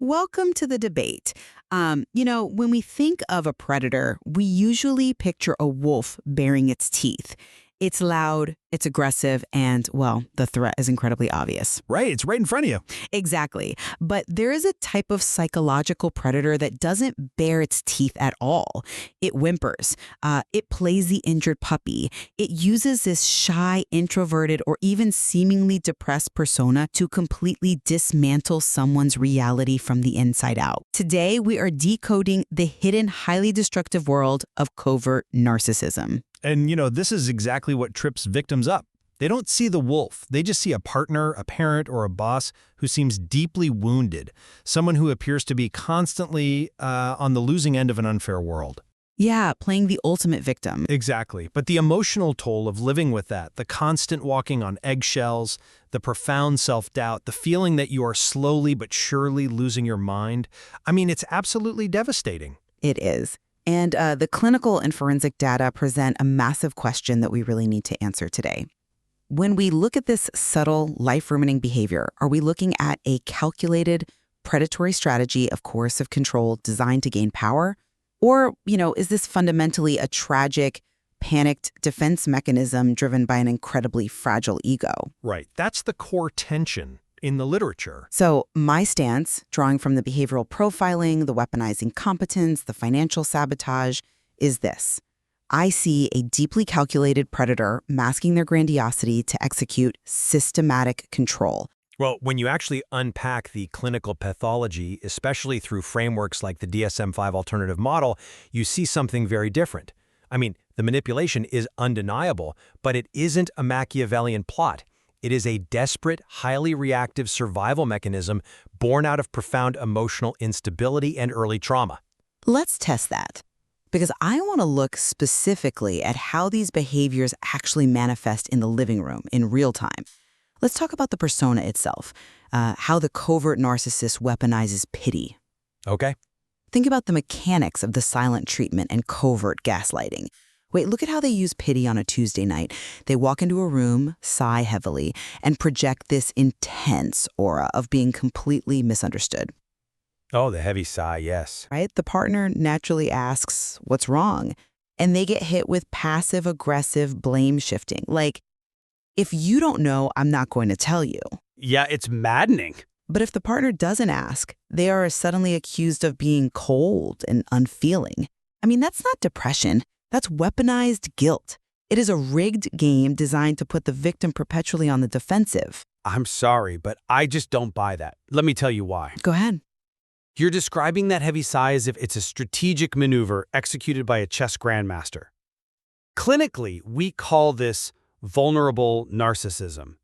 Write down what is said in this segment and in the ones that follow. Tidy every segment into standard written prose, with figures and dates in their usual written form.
Welcome to the debate. When we think of a predator, we usually picture a wolf baring its teeth. It's loud, it's aggressive, and, well, the threat is incredibly obvious. Right, it's right in front of you. Exactly. But there is a type of psychological predator that doesn't bare its teeth at all. It whimpers. It plays the injured puppy. It uses this shy, introverted, or even seemingly depressed persona to completely dismantle someone's reality from the inside out. Today, we are decoding the hidden, highly destructive world of covert narcissism. And, this is exactly what trips victims up. They don't see the wolf. They just see a partner, a parent, or a boss who seems deeply wounded, someone who appears to be constantly on the losing end of an unfair world. Yeah, playing the ultimate victim. Exactly. But the emotional toll of living with that, the constant walking on eggshells, the profound self-doubt, the feeling that you are slowly but surely losing your mind, it's absolutely devastating. It is. And the clinical and forensic data present a massive question that we really need to answer today. When we look at this subtle, life-ruining behavior, are we looking at a calculated, predatory strategy of coercive control designed to gain power? Or, is this fundamentally a tragic, panicked defense mechanism driven by an incredibly fragile ego? Right. That's the core tension in the literature. So my stance, drawing from the behavioral profiling, the weaponizing competence, the financial sabotage, is this. I see a deeply calculated predator masking their grandiosity to execute systematic control. Well, when you actually unpack the clinical pathology, especially through frameworks like the DSM-5 alternative model, you see something very different. The manipulation is undeniable, but it isn't a Machiavellian plot. It is a desperate, highly reactive survival mechanism born out of profound emotional instability and early trauma. Let's test that. Because I want to look specifically at how these behaviors actually manifest in the living room in real time. Let's talk about the persona itself, how the covert narcissist weaponizes pity. Okay. Think about the mechanics of the silent treatment and covert gaslighting. Wait, look at how they use pity on a Tuesday night. They walk into a room, sigh heavily, and project this intense aura of being completely misunderstood. Oh, the heavy sigh, yes. Right? The partner naturally asks, what's wrong? And they get hit with passive-aggressive blame shifting. Like, if you don't know, I'm not going to tell you. Yeah, it's maddening. But if the partner doesn't ask, they are suddenly accused of being cold and unfeeling. That's not depression. That's weaponized guilt. It is a rigged game designed to put the victim perpetually on the defensive. I'm sorry, but I just don't buy that. Let me tell you why. Go ahead. You're describing that heavy sigh as if it's a strategic maneuver executed by a chess grandmaster. Clinically, we call this vulnerable narcissism.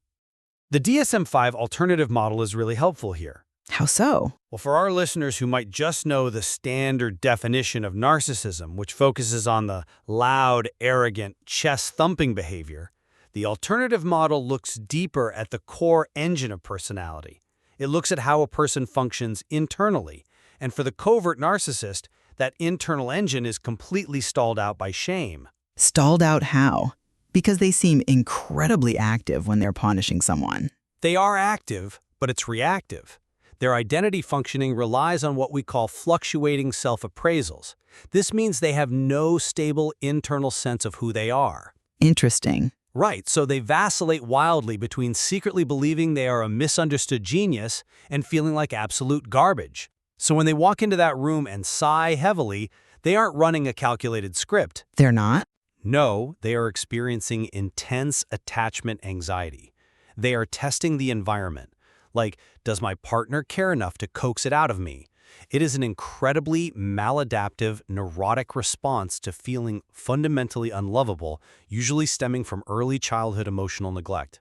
The DSM-5 alternative model is really helpful here. How so? Well, for our listeners who might just know the standard definition of narcissism, which focuses on the loud, arrogant, chest-thumping behavior, the alternative model looks deeper at the core engine of personality. It looks at how a person functions internally. And for the covert narcissist, that internal engine is completely stalled out by shame. Stalled out how? Because they seem incredibly active when they're punishing someone. They are active, but it's reactive. Their identity functioning relies on what we call fluctuating self-appraisals. This means they have no stable internal sense of who they are. Interesting. Right, so they vacillate wildly between secretly believing they are a misunderstood genius and feeling like absolute garbage. So when they walk into that room and sigh heavily, they aren't running a calculated script. They're not? No, they are experiencing intense attachment anxiety. They are testing the environment. Like, does my partner care enough to coax it out of me? It is an incredibly maladaptive, neurotic response to feeling fundamentally unlovable, usually stemming from early childhood emotional neglect.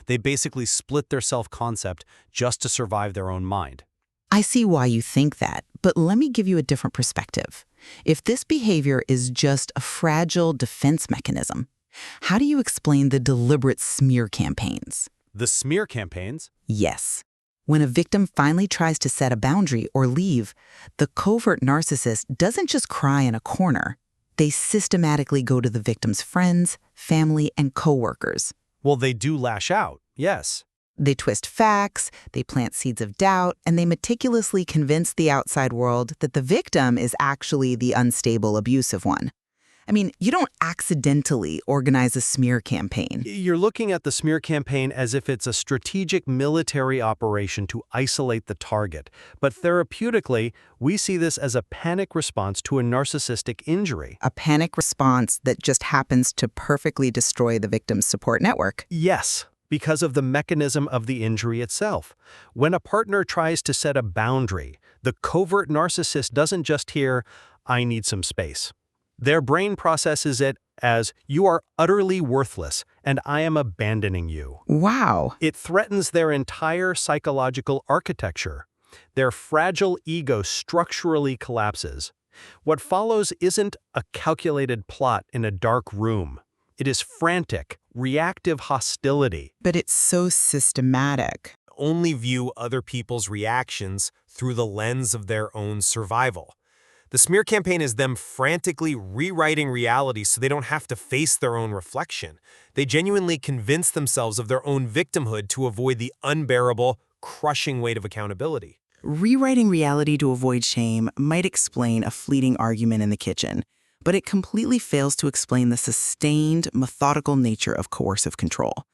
They basically split their self-concept just to survive their own mind. I see why you think that, but let me give you a different perspective. If this behavior is just a fragile defense mechanism, how do you explain the deliberate smear campaigns? The smear campaigns? Yes. When a victim finally tries to set a boundary or leave, the covert narcissist doesn't just cry in a corner. They systematically go to the victim's friends, family, and coworkers. Well, they do lash out, yes. They twist facts, they plant seeds of doubt, and they meticulously convince the outside world that the victim is actually the unstable, abusive one. I mean, you don't accidentally organize a smear campaign. You're looking at the smear campaign as if it's a strategic military operation to isolate the target. But therapeutically, we see this as a panic response to a narcissistic injury. A panic response that just happens to perfectly destroy the victim's support network. Yes, because of the mechanism of the injury itself. When a partner tries to set a boundary, the covert narcissist doesn't just hear, "I need some space." Their brain processes it as, "You are utterly worthless, and I am abandoning you." Wow. It threatens their entire psychological architecture. Their fragile ego structurally collapses. What follows isn't a calculated plot in a dark room. It is frantic, reactive hostility. But it's so systematic. Only view other people's reactions through the lens of their own survival. The smear campaign is them frantically rewriting reality so they don't have to face their own reflection. They genuinely convince themselves of their own victimhood to avoid the unbearable, crushing weight of accountability. Rewriting reality to avoid shame might explain a fleeting argument in the kitchen, but it completely fails to explain the sustained, methodical nature of coercive control,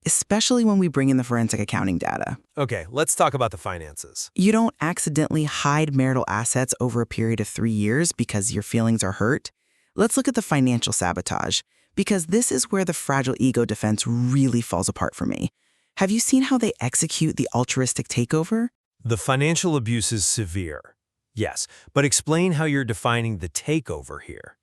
especially when we bring in the forensic accounting data. Okay, let's talk about the finances. You don't accidentally hide marital assets over a period of 3 years because your feelings are hurt. Let's look at the financial sabotage, because this is where the fragile ego defense really falls apart for me. Have you seen how they execute the altruistic takeover? The financial abuse is severe. Yes, but explain how you're defining the takeover here.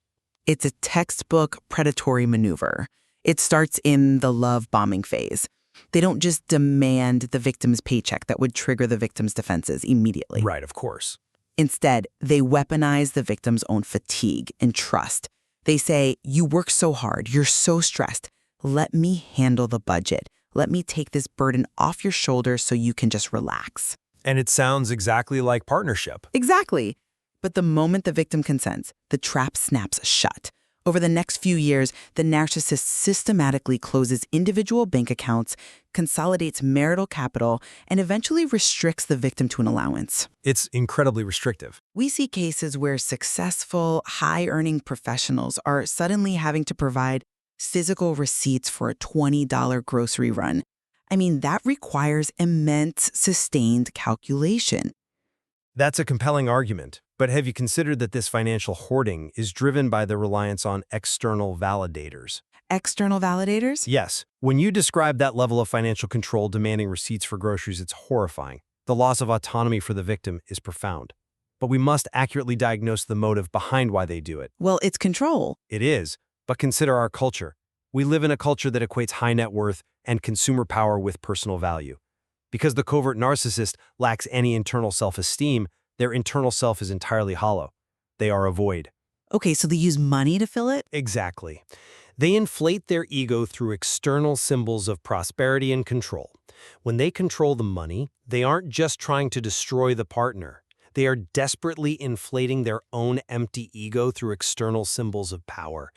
It's a textbook predatory maneuver. It starts in the love bombing phase. They don't just demand the victim's paycheck that would trigger the victim's defenses immediately. Right, of course. Instead, they weaponize the victim's own fatigue and trust. They say, "You work so hard, you're so stressed. Let me handle the budget. Let me take this burden off your shoulders so you can just relax." And it sounds exactly like partnership. Exactly. But the moment the victim consents, the trap snaps shut. Over the next few years, the narcissist systematically closes individual bank accounts, consolidates marital capital, and eventually restricts the victim to an allowance. It's incredibly restrictive. We see cases where successful, high-earning professionals are suddenly having to provide physical receipts for a $20 grocery run. I mean, that requires immense, sustained calculation. That's a compelling argument. But have you considered that this financial hoarding is driven by the reliance on external validators? External validators? Yes. When you describe that level of financial control demanding receipts for groceries, it's horrifying. The loss of autonomy for the victim is profound. But we must accurately diagnose the motive behind why they do it. Well, it's control. It is. But consider our culture. We live in a culture that equates high net worth and consumer power with personal value. Because the covert narcissist lacks any internal self-esteem, their internal self is entirely hollow. They are a void. Okay, so they use money to fill it? Exactly. They inflate their ego through external symbols of prosperity and control. When they control the money, they aren't just trying to destroy the partner. They are desperately inflating their own empty ego through external symbols of power.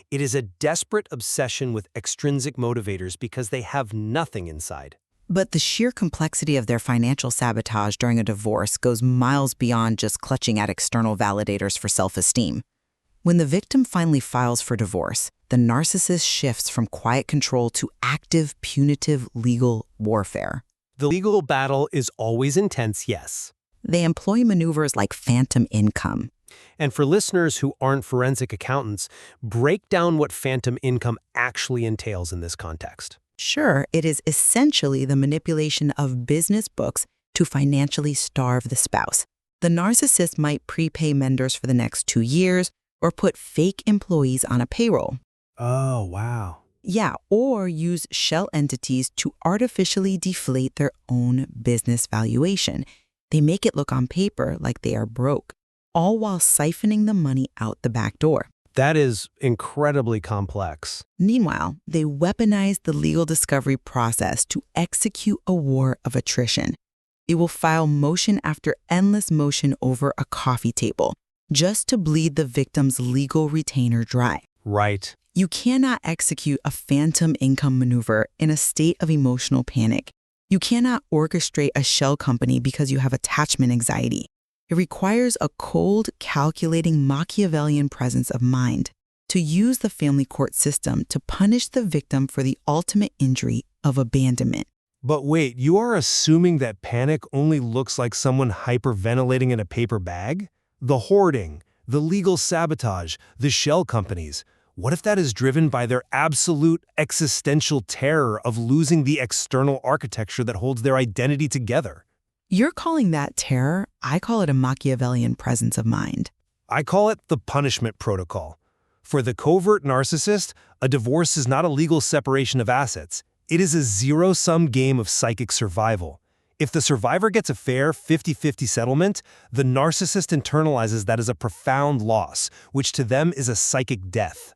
It is a desperate obsession with extrinsic motivators because they have nothing inside. But the sheer complexity of their financial sabotage during a divorce goes miles beyond just clutching at external validators for self-esteem. When the victim finally files for divorce, the narcissist shifts from quiet control to active, punitive legal warfare. The legal battle is always intense, yes. They employ maneuvers like phantom income. And for listeners who aren't forensic accountants, break down what phantom income actually entails in this context. Sure, it is essentially the manipulation of business books to financially starve the spouse. The narcissist might prepay vendors for the next 2 years or put fake employees on a payroll. Oh, wow. Yeah, or use shell entities to artificially deflate their own business valuation. They make it look on paper like they are broke, all while siphoning the money out the back door. That is incredibly complex. Meanwhile, they weaponize the legal discovery process to execute a war of attrition. It will file motion after endless motion over a coffee table, just to bleed the victim's legal retainer dry. Right. You cannot execute a phantom income maneuver in a state of emotional panic. You cannot orchestrate a shell company because you have attachment anxiety. It requires a cold, calculating Machiavellian presence of mind to use the family court system to punish the victim for the ultimate injury of abandonment. But wait, you are assuming that panic only looks like someone hyperventilating in a paper bag? The hoarding, the legal sabotage, the shell companies. What if that is driven by their absolute existential terror of losing the external architecture that holds their identity together? You're calling that terror. I call it a Machiavellian presence of mind. I call it the punishment protocol. For the covert narcissist, a divorce is not a legal separation of assets. It is a zero-sum game of psychic survival. If the survivor gets a fair 50-50 settlement, the narcissist internalizes that as a profound loss, which to them is a psychic death.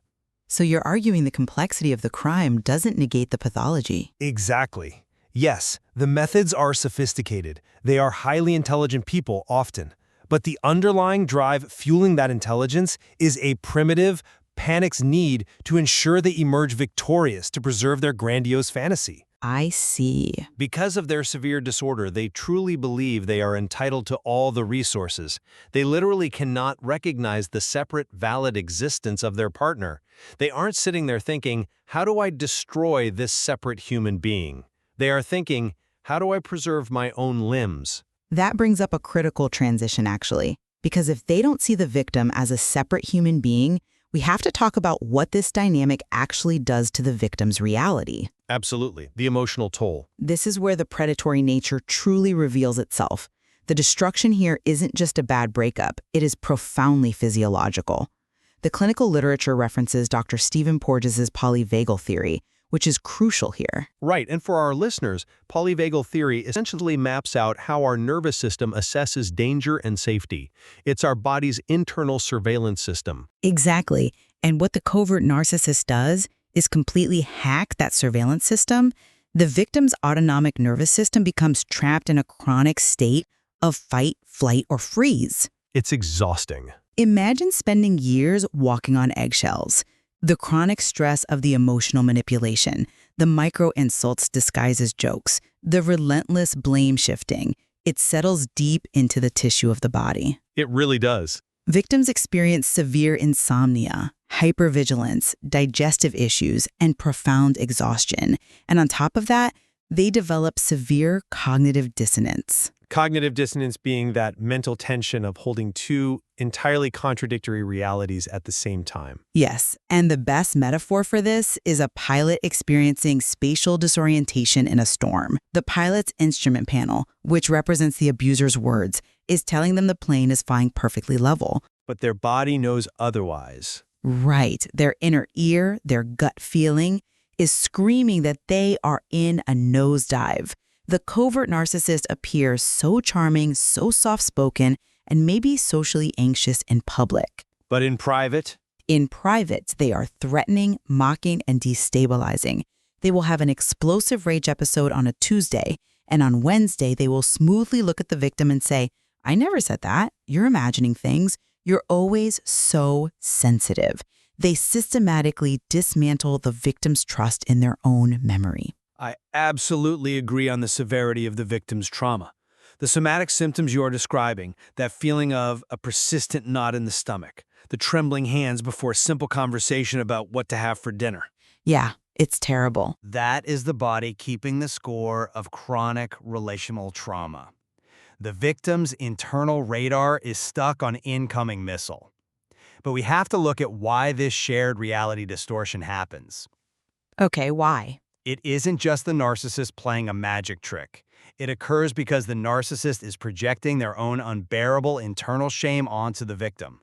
So you're arguing the complexity of the crime doesn't negate the pathology. Exactly. Yes, the methods are sophisticated. They are highly intelligent people often. But the underlying drive fueling that intelligence is a primitive, panic's need to ensure they emerge victorious to preserve their grandiose fantasy. I see. Because of their severe disorder, they truly believe they are entitled to all the resources. They literally cannot recognize the separate, valid existence of their partner. They aren't sitting there thinking, how do I destroy this separate human being? They are thinking, how do I preserve my own limbs? That brings up a critical transition, actually, because if they don't see the victim as a separate human being, we have to talk about what this dynamic actually does to the victim's reality. Absolutely. The emotional toll. This is where the predatory nature truly reveals itself. The destruction here isn't just a bad breakup, it is profoundly physiological. The clinical literature references Dr. Stephen Porges' polyvagal theory, which is crucial here. Right, and for our listeners, polyvagal theory essentially maps out how our nervous system assesses danger and safety. It's our body's internal surveillance system. Exactly. And what the covert narcissist does is completely hack that surveillance system. The victim's autonomic nervous system becomes trapped in a chronic state of fight, flight, or freeze. It's exhausting. Imagine spending years walking on eggshells. The chronic stress of the emotional manipulation, the micro-insults disguised as jokes, the relentless blame shifting, it settles deep into the tissue of the body. It really does. Victims experience severe insomnia, hypervigilance, digestive issues, and profound exhaustion. And on top of that, they develop severe cognitive dissonance. Cognitive dissonance being that mental tension of holding two entirely contradictory realities at the same time. Yes, and the best metaphor for this is a pilot experiencing spatial disorientation in a storm. The pilot's instrument panel, which represents the abuser's words, is telling them the plane is flying perfectly level. But their body knows otherwise. Right. Their inner ear, their gut feeling, is screaming that they are in a nosedive. The covert narcissist appears so charming, so soft-spoken, and maybe socially anxious in public. But in private? In private, they are threatening, mocking, and destabilizing. They will have an explosive rage episode on a Tuesday, and on Wednesday, they will smoothly look at the victim and say, I never said that. You're imagining things. You're always so sensitive. They systematically dismantle the victim's trust in their own memory. I absolutely agree on the severity of the victim's trauma. The somatic symptoms you are describing, that feeling of a persistent knot in the stomach, the trembling hands before a simple conversation about what to have for dinner. Yeah, it's terrible. That is the body keeping the score of chronic relational trauma. The victim's internal radar is stuck on incoming missile. But we have to look at why this shared reality distortion happens. Okay, why? It isn't just the narcissist playing a magic trick. It occurs because the narcissist is projecting their own unbearable internal shame onto the victim.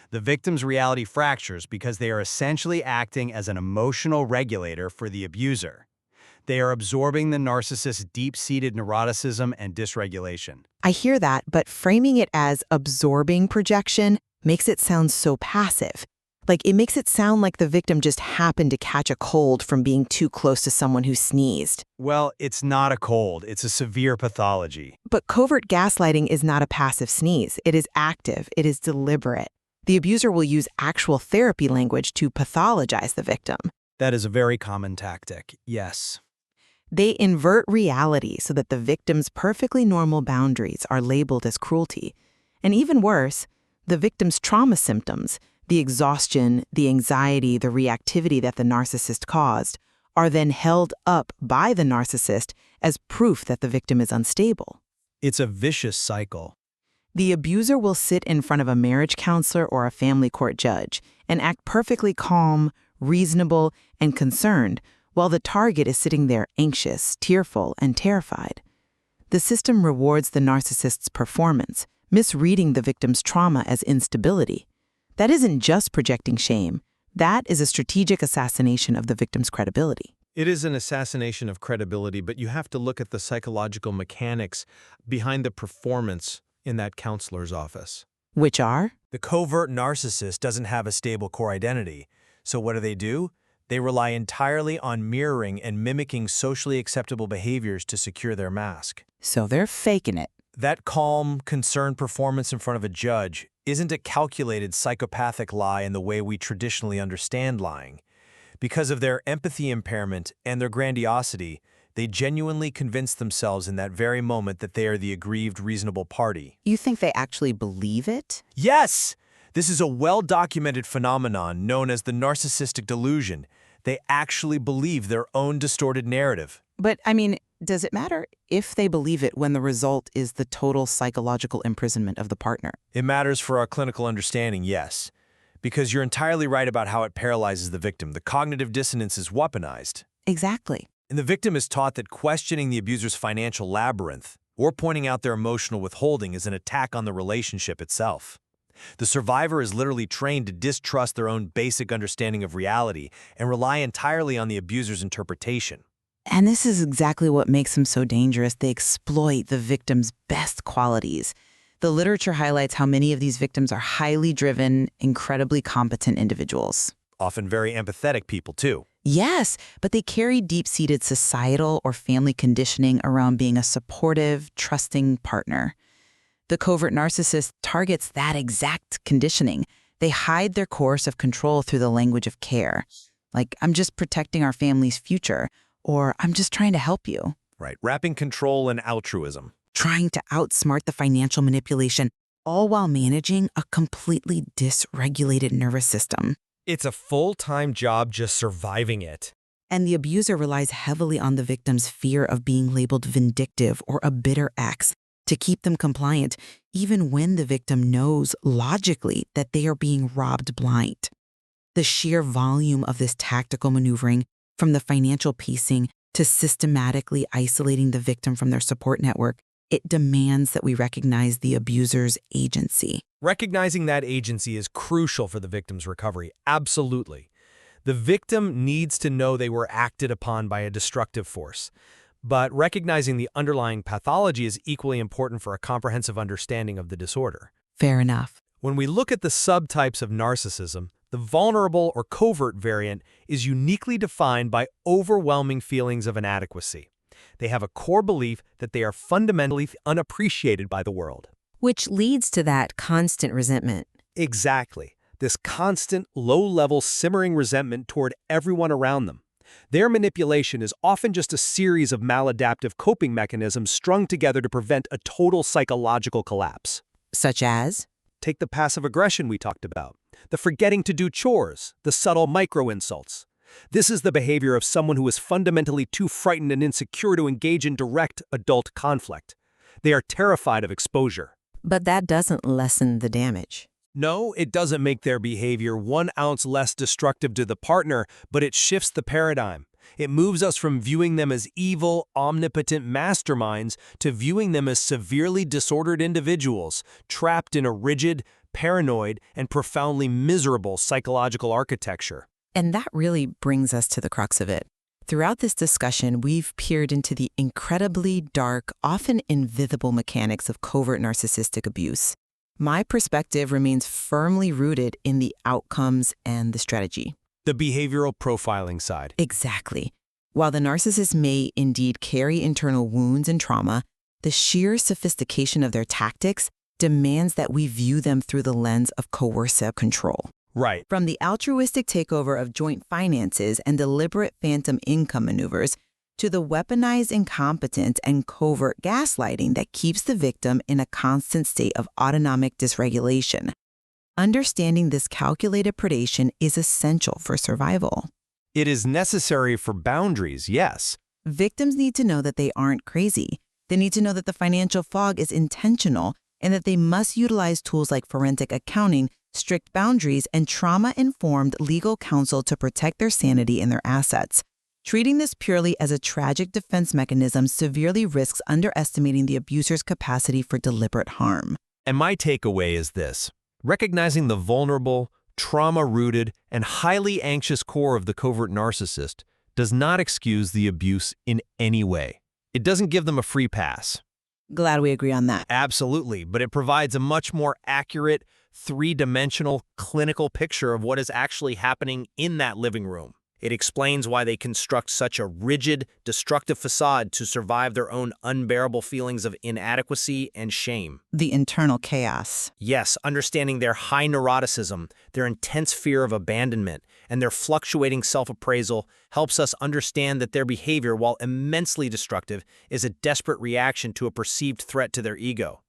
The victim's reality fractures because they are essentially acting as an emotional regulator for the abuser. They are absorbing the narcissist's deep-seated neuroticism and dysregulation. I hear that, but framing it as absorbing projection makes it sound so passive. Like, it makes it sound like the victim just happened to catch a cold from being too close to someone who sneezed. Well, it's not a cold, it's a severe pathology. But covert gaslighting is not a passive sneeze. It is active. It is deliberate. The abuser will use actual therapy language to pathologize the victim. That is a very common tactic, yes. They invert reality so that the victim's perfectly normal boundaries are labeled as cruelty. And even worse, the victim's trauma symptoms, the exhaustion, the anxiety, the reactivity that the narcissist caused, are then held up by the narcissist as proof that the victim is unstable. It's a vicious cycle. The abuser will sit in front of a marriage counselor or a family court judge and act perfectly calm, reasonable, and concerned, while the target is sitting there anxious, tearful, and terrified. The system rewards the narcissist's performance, misreading the victim's trauma as instability. That isn't just projecting shame. That is a strategic assassination of the victim's credibility. It is an assassination of credibility, but you have to look at the psychological mechanics behind the performance in that counselor's office. Which are? The covert narcissist doesn't have a stable core identity. So what do? They rely entirely on mirroring and mimicking socially acceptable behaviors to secure their mask. So they're faking it. That calm, concerned performance in front of a judge isn't a calculated psychopathic lie in the way we traditionally understand lying. Because of their empathy impairment and their grandiosity, they genuinely convince themselves in that very moment that they are the aggrieved, reasonable party. You think they actually believe it? Yes! This is a well-documented phenomenon known as the narcissistic delusion. They actually believe their own distorted narrative. But, does it matter if they believe it when the result is the total psychological imprisonment of the partner? It matters for our clinical understanding, yes. Because you're entirely right about how it paralyzes the victim. The cognitive dissonance is weaponized. Exactly. And the victim is taught that questioning the abuser's financial labyrinth or pointing out their emotional withholding is an attack on the relationship itself. The survivor is literally trained to distrust their own basic understanding of reality and rely entirely on the abuser's interpretation. And this is exactly what makes them so dangerous. They exploit the victim's best qualities. The literature highlights how many of these victims are highly driven, incredibly competent individuals. Often very empathetic people, too. Yes, but they carry deep-seated societal or family conditioning around being a supportive, trusting partner. The covert narcissist targets that exact conditioning. They hide their course of control through the language of care. Like, I'm just protecting our family's future, or I'm just trying to help you. Right, wrapping control in altruism. Trying to outsmart the financial manipulation, all while managing a completely dysregulated nervous system. It's a full-time job just surviving it. And the abuser relies heavily on the victim's fear of being labeled vindictive or a bitter ex to keep them compliant, even when the victim knows logically that they are being robbed blind. The sheer volume of this tactical maneuvering, from the financial pacing to systematically isolating the victim from their support network, it demands that we recognize the abuser's agency. Recognizing that agency is crucial for the victim's recovery, absolutely. The victim needs to know they were acted upon by a destructive force. But recognizing the underlying pathology is equally important for a comprehensive understanding of the disorder. Fair enough. When we look at the subtypes of narcissism, the vulnerable or covert variant is uniquely defined by overwhelming feelings of inadequacy. They have a core belief that they are fundamentally unappreciated by the world. Which leads to that constant resentment. Exactly. This constant, low-level, simmering resentment toward everyone around them. Their manipulation is often just a series of maladaptive coping mechanisms strung together to prevent a total psychological collapse. Such as? Take the passive aggression we talked about, the forgetting to do chores, the subtle micro-insults. This is the behavior of someone who is fundamentally too frightened and insecure to engage in direct adult conflict. They are terrified of exposure. But that doesn't lessen the damage. No, it doesn't make their behavior 1 ounce less destructive to the partner, but it shifts the paradigm. It moves us from viewing them as evil, omnipotent masterminds to viewing them as severely disordered individuals, trapped in a rigid, paranoid, and profoundly miserable psychological architecture. And that really brings us to the crux of it. Throughout this discussion, we've peered into the incredibly dark, often invisible mechanics of covert narcissistic abuse. My perspective remains firmly rooted in the outcomes and the strategy. The behavioral profiling side. Exactly. While the narcissist may indeed carry internal wounds and trauma, the sheer sophistication of their tactics demands that we view them through the lens of coercive control. Right. From the altruistic takeover of joint finances and deliberate phantom income maneuvers to the weaponized incompetence and covert gaslighting that keeps the victim in a constant state of autonomic dysregulation. Understanding this calculated predation is essential for survival. It is necessary for boundaries, yes. Victims need to know that they aren't crazy. They need to know that the financial fog is intentional and that they must utilize tools like forensic accounting, strict boundaries, and trauma-informed legal counsel to protect their sanity and their assets. Treating this purely as a tragic defense mechanism severely risks underestimating the abuser's capacity for deliberate harm. And my takeaway is this: recognizing the vulnerable, trauma-rooted, and highly anxious core of the covert narcissist does not excuse the abuse in any way. It doesn't give them a free pass. Glad we agree on that. Absolutely, but it provides a much more accurate, three-dimensional, clinical picture of what is actually happening in that living room. It explains why they construct such a rigid, destructive facade to survive their own unbearable feelings of inadequacy and shame. The internal chaos. Yes, understanding their high neuroticism, their intense fear of abandonment, and their fluctuating self-appraisal helps us understand that their behavior, while immensely destructive, is a desperate reaction to a perceived threat to their ego.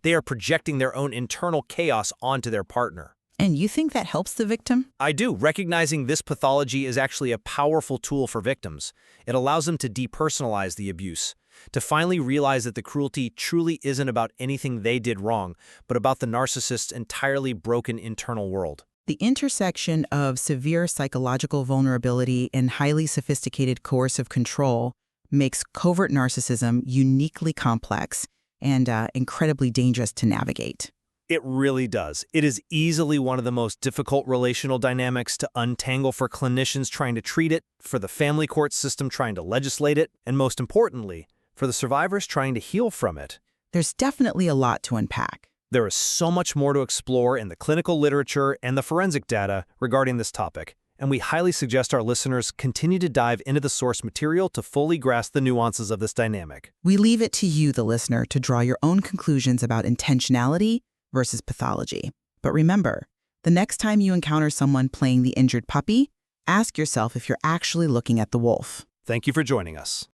They are projecting their own internal chaos onto their partner. And you think that helps the victim? I do. Recognizing this pathology is actually a powerful tool for victims. It allows them to depersonalize the abuse, to finally realize that the cruelty truly isn't about anything they did wrong, but about the narcissist's entirely broken internal world. The intersection of severe psychological vulnerability and highly sophisticated coercive control makes covert narcissism uniquely complex and incredibly dangerous to navigate. It really does. It is easily one of the most difficult relational dynamics to untangle for clinicians trying to treat it, for the family court system trying to legislate it, and most importantly, for the survivors trying to heal from it. There's definitely a lot to unpack. There is so much more to explore in the clinical literature and the forensic data regarding this topic, and we highly suggest our listeners continue to dive into the source material to fully grasp the nuances of this dynamic. We leave it to you, the listener, to draw your own conclusions about intentionality versus pathology. But remember, the next time you encounter someone playing the injured puppy, ask yourself if you're actually looking at the wolf. Thank you for joining us.